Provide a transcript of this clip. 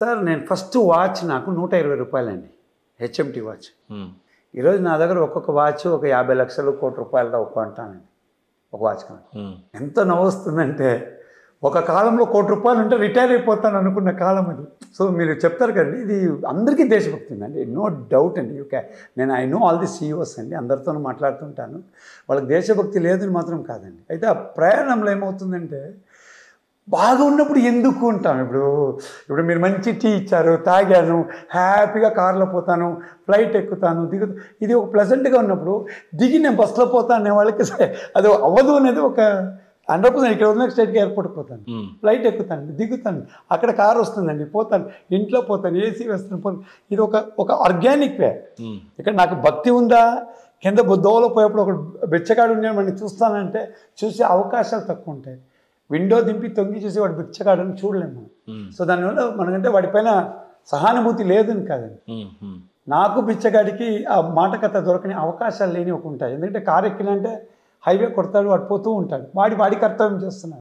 Sir నేను first watch నాకు రూ. 120 హెచ్ఎంటీ వాచ్. ఈరోజు నా దగ్గర ఒక్కొక్క వాచ్ ఒక 50 లక్షలు కోటి రూపాయలతో కొంటానండి ఒక వాచ్ కానీ. ఎంత నవ్వొస్తుందంటే ఒక కాలంలో ₹1,00,00,000 ఉంటే రిటైర్ అయిపోతాను అనుకున్న కాలం అది. సో మీరు చెప్తారు కదండి, ఇది అందరికీ దేశభక్తి ఉందండి, నో డౌట్ అండి. నేను I know all the CEOs అండి, అందరితో మాట్లాడుతుంటాను. వాళ్ళకి దేశభక్తి లేదని మాత్రం కాదండి. అయితే ఆ ప్రయాణంలో ఏమవుతుందంటే బాగా ఉన్నప్పుడు ఎందుకు ఉంటాం. ఇప్పుడు మీరు మంచి టీ ఇచ్చారు, తాగాను, హ్యాపీగా కార్లో పోతాను, ఫ్లైట్ ఎక్కుతాను, ఇది ఒక ప్లెజెంట్గా ఉన్నప్పుడు దిగి నేను బస్సులో పోతాను అనే వాళ్ళకి అది అవ్వదు అనేది ఒక 100%. ఇక్కడ ఉన్న స్టేట్కి ఎయిర్పోర్ట్కి పోతాను, ఫ్లైట్ ఎక్కుతాను, దిగుతాను, అక్కడ కారు వస్తుందండి, పోతాను, ఇంట్లో పోతాను, ఏసీ వేస్తాను, పోతాను. ఇది ఒక ఆర్గానిక్ వే. ఇక్కడ నాకు భక్తి ఉందా, కింద దోవలో పోయేప్పుడు ఒక బెచ్చగాడు ఉన్నాడు మనం చూస్తానంటే చూసే అవకాశాలు తక్కువ ఉంటాయి. విండో దింపి తొంగి చూసి వాడు బిచ్చగాడని చూడలేము. సో దానివల్ల మనకంటే వాడిపైన సహానుభూతి లేదని కాదండి. నాకు బిచ్చగాడికి ఆ మాట కథ దొరకని అవకాశాలు లేని ఒక ఉంటాయి. ఎందుకంటే కారు ఎక్కినంటే హైవే కొడతాడు, వాడు పోతూ ఉంటాడు, వాడి కర్తవ్యం చేస్తున్నాడు.